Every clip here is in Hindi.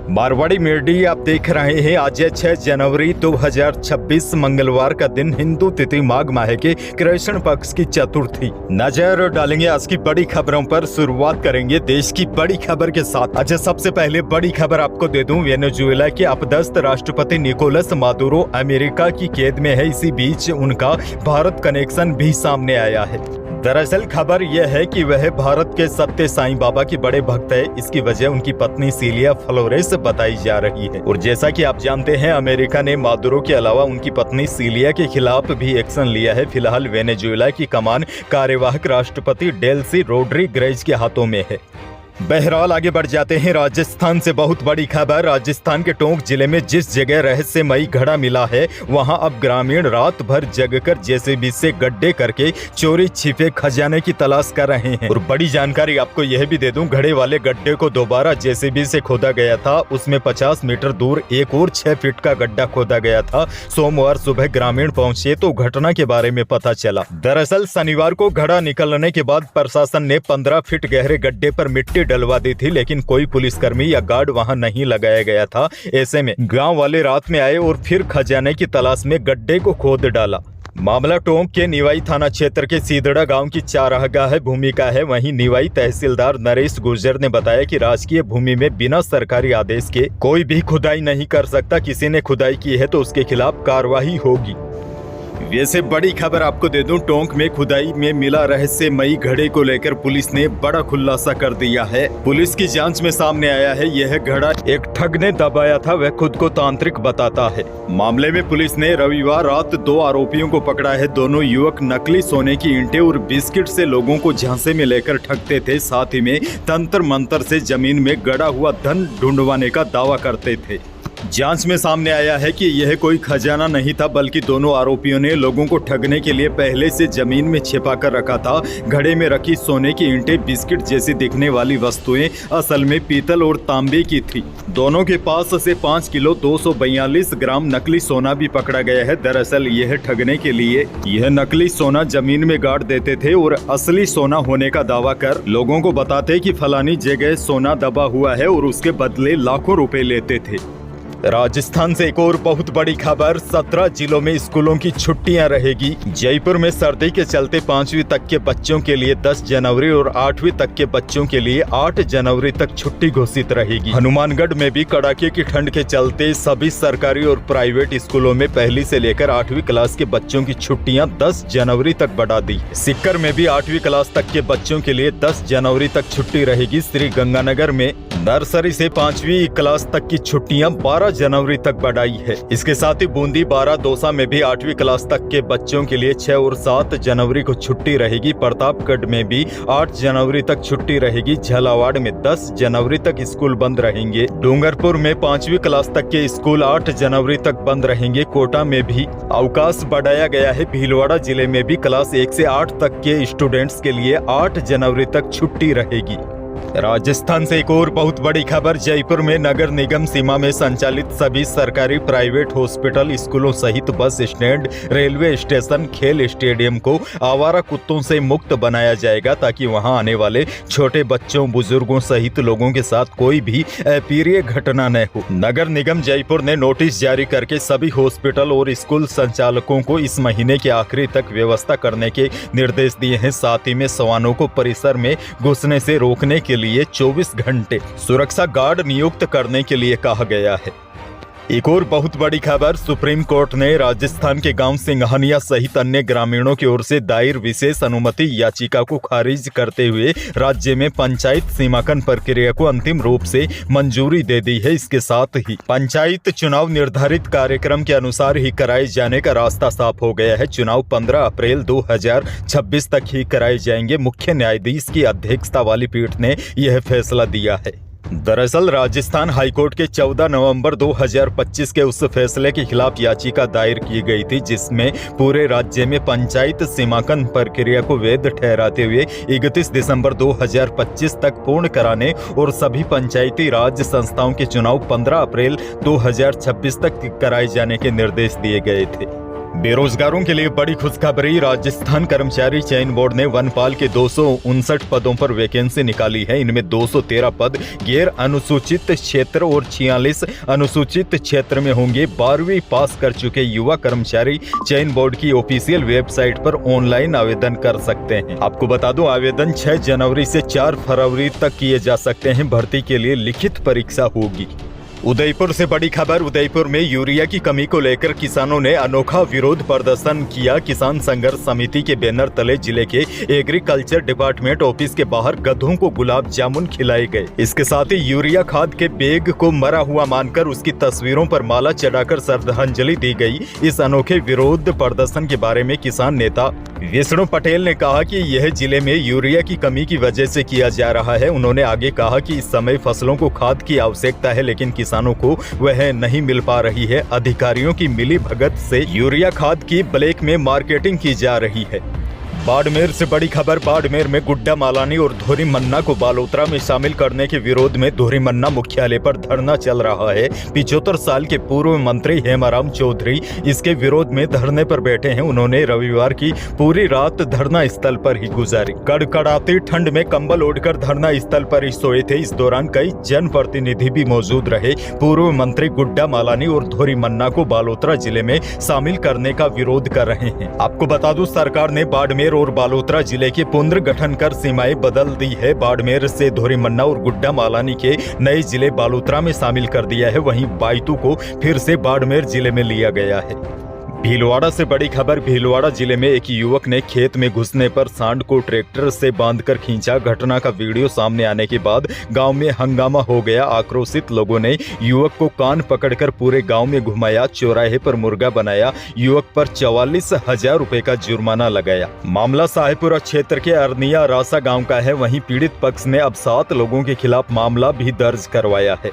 मारवाड़ी मीडिया आप देख रहे हैं। आज 6 जनवरी 2026 मंगलवार का दिन, हिंदू तिथि माघ माह के कृष्ण पक्ष की चतुर्थी। नजर डालेंगे आज की बड़ी खबरों पर। शुरुआत करेंगे देश की बड़ी खबर के साथ। अच्छा, सबसे पहले बड़ी खबर आपको दे दूं, वेनेजुएला के अपदस्थ राष्ट्रपति निकोलस मादुरो अमेरिका की कैद में है। इसी बीच उनका भारत कनेक्शन भी सामने आया है। दरअसल खबर यह है कि वह भारत के सत्य साईं बाबा की बड़े भक्त है। इसकी वजह उनकी पत्नी सिलिया फ्लोरेस बताई जा रही है। और जैसा कि आप जानते हैं, अमेरिका ने मादुरो के अलावा उनकी पत्नी सिलिया के खिलाफ भी एक्शन लिया है। फिलहाल वेनेजुएला की कमान कार्यवाहक राष्ट्रपति डेल्सी रोड्रिगेज के हाथों में है। बहरहाल आगे बढ़ जाते हैं। राजस्थान से बहुत बड़ी खबर। राजस्थान के टोंक जिले में जिस जगह रहस्यमयी घड़ा मिला है, वहां अब ग्रामीण रात भर जगकर जेसीबी से गड्ढे करके चोरी छिपे खजाने की तलाश कर रहे हैं। और बड़ी जानकारी आपको यह भी दे दूं, घड़े वाले गड्ढे को दोबारा जेसीबी से खोदा गया था। उसमें 50 मीटर दूर एक और 6 फीट का गड्ढा खोदा गया था। सोमवार सुबह ग्रामीण पहुंचे तो घटना के बारे में पता चला। दरअसल शनिवार को घड़ा निकलने के बाद प्रशासन ने 15 फीट गहरे गड्ढे पर मिट्टी डलवा दी थी, लेकिन कोई पुलिसकर्मी या गार्ड वहां नहीं लगाया गया था। ऐसे में गांव वाले रात में आए और फिर खजाने की तलाश में गड्ढे को खोद डाला। मामला टोंक के निवाई थाना क्षेत्र के सीदड़ा गांव की चारागाह भूमि का है। वहीं निवाई तहसीलदार नरेश गुर्जर ने बताया कि राजकीय भूमि में बिना सरकारी आदेश के कोई भी खुदाई नहीं कर सकता। किसी ने खुदाई की है तो उसके खिलाफ कार्रवाई होगी। वैसे बड़ी खबर आपको दे दूं, टोंक में खुदाई में मिला रहस्यमयी घड़े को लेकर पुलिस ने बड़ा खुलासा कर दिया है। पुलिस की जांच में सामने आया है, यह घड़ा एक ठग ने दबाया था। वह खुद को तांत्रिक बताता है। मामले में पुलिस ने रविवार रात 2 आरोपियों को पकड़ा है। दोनों युवक नकली सोने की ईंटें और बिस्किट से लोगों को झांसे में लेकर ठगते थे। साथ ही में तंत्र मंत्र से जमीन में गड़ा हुआ धन ढूंढवाने का दावा करते थे। जांच में सामने आया है कि यह कोई खजाना नहीं था, बल्कि दोनों आरोपियों ने लोगों को ठगने के लिए पहले से जमीन में छिपा कर रखा था। घड़े में रखी सोने की ईंटें, बिस्किट जैसी दिखने वाली वस्तुएं असल में पीतल और तांबे की थी। दोनों के पास से 5 किलो 242 ग्राम नकली सोना भी पकड़ा गया है। दरअसल यह ठगने के लिए यह नकली सोना जमीन में गाड़ देते थे और असली सोना होने का दावा कर लोगों को बताते कि फलानी जगह सोना दबा हुआ है और उसके बदले लाखों रुपए लेते थे। राजस्थान से एक और बहुत बड़ी खबर। 17 जिलों में स्कूलों की छुट्टियां रहेगी। जयपुर में सर्दी के चलते 5वीं तक के बच्चों के लिए 10 जनवरी और 8वीं तक के बच्चों के लिए 8 जनवरी तक छुट्टी घोषित रहेगी। हनुमानगढ़ में भी कड़ाके की ठंड के चलते सभी सरकारी और प्राइवेट स्कूलों में पहली से लेकर 8वीं क्लास के बच्चों की छुट्टियां 10 जनवरी तक बढ़ा दी। सिक्कर में भी 8वीं क्लास तक के बच्चों के लिए 10 जनवरी तक छुट्टी रहेगी। श्री गंगानगर में नर्सरी से 5वीं क्लास तक की छुट्टियां 12 जनवरी तक बढ़ाई है। इसके साथ ही बूंदी, बारा, दौसा में भी 8वीं क्लास तक के बच्चों के लिए 6 और 7 जनवरी को छुट्टी रहेगी। प्रतापगढ़ में भी 8 जनवरी तक छुट्टी रहेगी। झालावाड़ में 10 जनवरी तक स्कूल बंद रहेंगे। डूंगरपुर में 5वीं क्लास तक के स्कूल 8 जनवरी तक बंद रहेंगे। कोटा में भी अवकाश बढ़ाया गया है। भीलवाड़ा जिले में भी क्लास 1 से 8 तक के स्टूडेंट्स के लिए 8 जनवरी तक छुट्टी रहेगी। राजस्थान से एक और बहुत बड़ी खबर। जयपुर में नगर निगम सीमा में संचालित सभी सरकारी प्राइवेट हॉस्पिटल, स्कूलों सहित बस स्टैंड, रेलवे स्टेशन, खेल स्टेडियम को आवारा कुत्तों से मुक्त बनाया जाएगा, ताकि वहां आने वाले छोटे बच्चों, बुजुर्गों सहित लोगों के साथ कोई भी अप्रिय घटना न हो। नगर निगम जयपुर ने नोटिस जारी करके सभी हॉस्पिटल और स्कूल संचालकों को इस महीने के आखिरी तक व्यवस्था करने के निर्देश दिए हैं। साथ ही में सवानों को परिसर में घुसने से रोकने के लिए 24 घंटे सुरक्षा गार्ड नियुक्त करने के लिए कहा गया है। एक और बहुत बड़ी खबर। सुप्रीम कोर्ट ने राजस्थान के गांव सिंघानिया सहित अन्य ग्रामीणों की ओर से दायर विशेष अनुमति याचिका को खारिज करते हुए राज्य में पंचायत सीमांकन प्रक्रिया को अंतिम रूप से मंजूरी दे दी है। इसके साथ ही पंचायत चुनाव निर्धारित कार्यक्रम के अनुसार ही कराए जाने का रास्ता साफ हो गया है। चुनाव 15 अप्रैल 2026 तक ही कराए जाएंगे। मुख्य न्यायाधीश की अध्यक्षता वाली पीठ ने यह फैसला दिया है। दरअसल राजस्थान हाईकोर्ट के 14 नवंबर 2025 के उस फैसले के खिलाफ याचिका दायर की गई थी, जिसमें पूरे राज्य में पंचायत सीमांकन प्रक्रिया को वैध ठहराते हुए 31 दिसंबर 2025 तक पूर्ण कराने और सभी पंचायती राज संस्थाओं के चुनाव 15 अप्रैल 2026 तक कराए जाने के निर्देश दिए गए थे। बेरोजगारों के लिए बड़ी खुशखबरी। राजस्थान कर्मचारी चयन बोर्ड ने वनपाल के 259 पदों पर वैकेंसी निकाली है। इनमें 213 पद गैर अनुसूचित क्षेत्र और 46 अनुसूचित क्षेत्र में होंगे। 12वीं पास कर चुके युवा कर्मचारी चयन बोर्ड की ऑफिशियल वेबसाइट पर ऑनलाइन आवेदन कर सकते हैं। आपको बता दूं, आवेदन 6 जनवरी से 4 फरवरी तक किए जा सकते हैं। भर्ती के लिए लिखित परीक्षा होगी। उदयपुर से बड़ी खबर। उदयपुर में यूरिया की कमी को लेकर किसानों ने अनोखा विरोध प्रदर्शन किया। किसान संघर्ष समिति के बैनर तले जिले के एग्रीकल्चर डिपार्टमेंट ऑफिस के बाहर गधों को गुलाब जामुन खिलाए गए। इसके साथ ही यूरिया खाद के बैग को मरा हुआ मानकर उसकी तस्वीरों पर माला चढ़ाकर श्रद्धांजलि दी गई। इस अनोखे विरोध प्रदर्शन के बारे में किसान नेता विष्णु पटेल ने कहा कि यह जिले में यूरिया की कमी की वजह से किया जा रहा है। उन्होंने आगे कहा कि इस समय फसलों को खाद की आवश्यकता है, लेकिन किसानों को वह नहीं मिल पा रही है। अधिकारियों की मिली भगत से यूरिया खाद की ब्लैक में मार्केटिंग की जा रही है। बाड़मेर से बड़ी खबर। बाड़मेर में गुड्डा मालानी और धोरी मन्ना को बालोतरा में शामिल करने के विरोध में धोरी मन्ना मुख्यालय पर धरना चल रहा है। 75 साल के पूर्व मंत्री हेमाराम चौधरी इसके विरोध में धरने पर बैठे हैं। उन्होंने रविवार की पूरी रात धरना स्थल पर ही गुजारी। कड़कड़ाती ठंड में कंबल ओढ़कर धरना स्थल पर ही सोए थे। इस दौरान कई जनप्रतिनिधि भी मौजूद रहे। पूर्व मंत्री गुड्डा मालानी और धोरी मन्ना को बालोतरा जिले में शामिल करने का विरोध कर रहे हैं। आपको बता दूं, सरकार ने बाड़मेर और बालोतरा जिले के पुनर्गठन कर सीमाएं बदल दी है। बाड़मेर से धोरी मन्ना और गुड्डा मालानी के नए जिले बालोतरा में शामिल कर दिया है। वहीं बायतू को फिर से बाड़मेर जिले में लिया गया है। भीलवाड़ा से बड़ी खबर। भीलवाड़ा जिले में एक युवक ने खेत में घुसने पर सांड को ट्रैक्टर से बांधकर खींचा। घटना का वीडियो सामने आने के बाद गांव में हंगामा हो गया। आक्रोशित लोगों ने युवक को कान पकड़कर पूरे गांव में घुमाया, चौराहे पर मुर्गा बनाया। युवक पर 44,000 रुपए का जुर्माना लगाया। मामला साहेबपुरा क्षेत्र के अरनिया रासा गाँव का है। वहीं पीड़ित पक्ष ने अब 7 लोगों के खिलाफ मामला भी दर्ज करवाया है।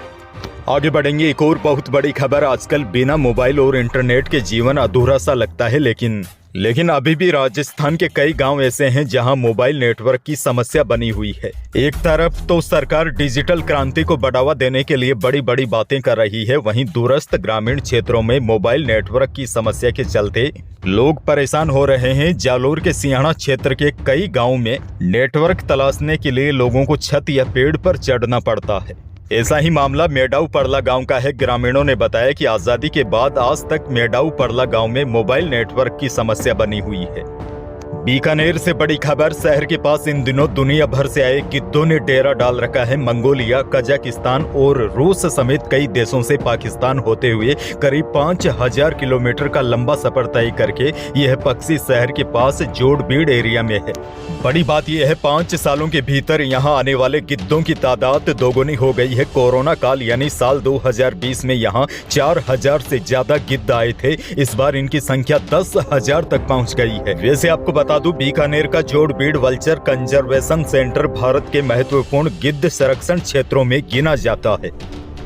आगे बढ़ेंगे। एक और बहुत बड़ी खबर। आजकल बिना मोबाइल और इंटरनेट के जीवन अधूरा सा लगता है, लेकिन अभी भी राजस्थान के कई गांव ऐसे हैं जहां मोबाइल नेटवर्क की समस्या बनी हुई है। एक तरफ तो सरकार डिजिटल क्रांति को बढ़ावा देने के लिए बड़ी बड़ी बातें कर रही है, वहीं दूरस्थ ग्रामीण क्षेत्रों में मोबाइल नेटवर्क की समस्या के चलते लोग परेशान हो रहे हैं। जालोर के सियाणा क्षेत्र के कई गाँव में नेटवर्क तलाशने के लिए लोगों को छत या पेड़ पर चढ़ना पड़ता है। ऐसा ही मामला मेडाऊ परला गांव का है। ग्रामीणों ने बताया कि आजादी के बाद आज तक मेडाऊ परला गांव में मोबाइल नेटवर्क की समस्या बनी हुई है। बीकानेर से बड़ी खबर। शहर के पास इन दिनों दुनिया भर से आए गिद्धों ने डेरा डाल रखा है। मंगोलिया, कजाकिस्तान और रूस समेत कई देशों से पाकिस्तान होते हुए करीब 5000 किलोमीटर का लंबा सफर तय करके यह पक्षी शहर के पास जोड़बीड़ एरिया में है। बड़ी बात यह है, 5 सालों के भीतर यहाँ आने वाले गिद्धों की तादाद दोगुनी हो गई है। कोरोना काल यानी साल 2020 में यहाँ 4000 से ज्यादा गिद्ध आए थे। इस बार इनकी संख्या 10,000 तक पहुँच गई है। वैसे आपको बता दूं, बीकानेर का Jorbeer vulture conservation centre Bharat के महत्वपूर्ण गिद्ध संरक्षण क्षेत्रों में गिना जाता है।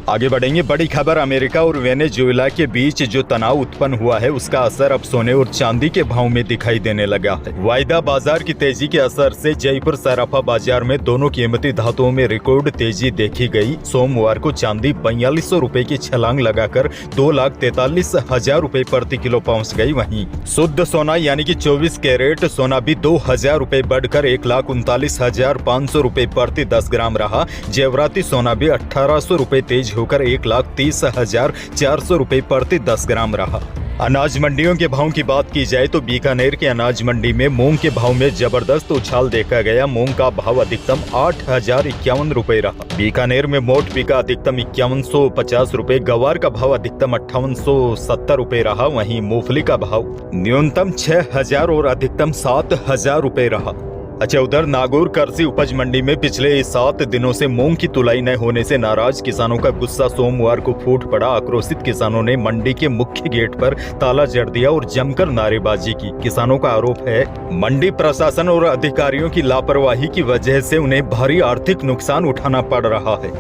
आगे बढ़ेंगे। बड़ी खबर। अमेरिका और वेनेजुएला के बीच जो तनाव उत्पन्न हुआ है उसका असर अब सोने और चांदी के भाव में दिखाई देने लगा है। वायदा बाजार की तेजी के असर से जयपुर सराफा बाजार में दोनों कीमती धातुओं में रिकॉर्ड तेजी देखी गई। सोमवार को चांदी 4200 रुपए की छलांग लगाकर 2,43,000 रुपए प्रति किलो पहुंच गई। वहीं शुद्ध सोना यानी कि 24 कैरेट सोना भी 2000 रुपए बढ़कर 1,39,500 रुपए प्रति 10 ग्राम रहा। जेवराती सोना भी 1800 रुपए तेज होकर 1,30,400 रुपए प्रति 10 ग्राम रहा। अनाज मंडियों के भाव की बात की जाए तो बीकानेर के अनाज मंडी में मूंग के भाव में जबरदस्त उछाल देखा गया। मूंग का भाव अधिकतम 8,051 रुपए रहा। बीकानेर में मोट बिका अधिकतम 5150 रुपए। गवार का भाव अधिकतम 5870 रुपए रहा। वहीं मूंगफली का भाव न्यूनतम 6,000 और अधिकतम 7,000 रुपए रहा। अच्छा, उधर नागौर कृषि उपज मंडी में पिछले 7 दिनों से मूंग की तुलाई न होने से नाराज किसानों का गुस्सा सोमवार को फूट पड़ा। आक्रोशित किसानों ने मंडी के मुख्य गेट पर ताला जड़ दिया और जमकर नारेबाजी की। किसानों का आरोप है मंडी प्रशासन और अधिकारियों की लापरवाही की वजह से उन्हें भारी आर्थिक नुकसान उठाना पड़ रहा है।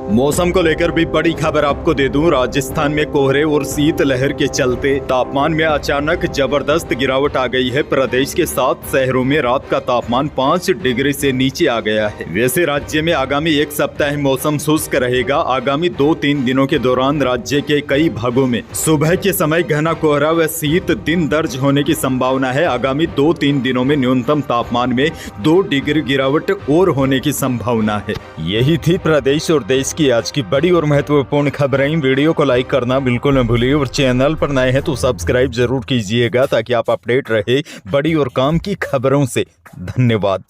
मौसम को लेकर भी बड़ी खबर आपको दे दूं। राजस्थान में कोहरे और शीतलहर के चलते तापमान में अचानक जबरदस्त गिरावट आ गई है। प्रदेश के 7 शहरों में रात का तापमान 5 डिग्री से नीचे आ गया है। वैसे राज्य में आगामी एक सप्ताह मौसम शुष्क रहेगा। आगामी 2-3 दिनों के दौरान राज्य के कई भागों में सुबह के समय घना कोहरा व शीत दिन दर्ज होने की संभावना है। आगामी 2-3 दिनों में न्यूनतम तापमान में 2 डिग्री गिरावट और होने की संभावना है। यही थी प्रदेश और देश की आज की बड़ी और महत्वपूर्ण खबरें। वीडियो को लाइक करना बिल्कुल न भूलिए और चैनल पर नए हैं तो सब्सक्राइब जरूर कीजिएगा ताकि आप अपडेट रहे बड़ी और काम की खबरों से। धन्यवाद।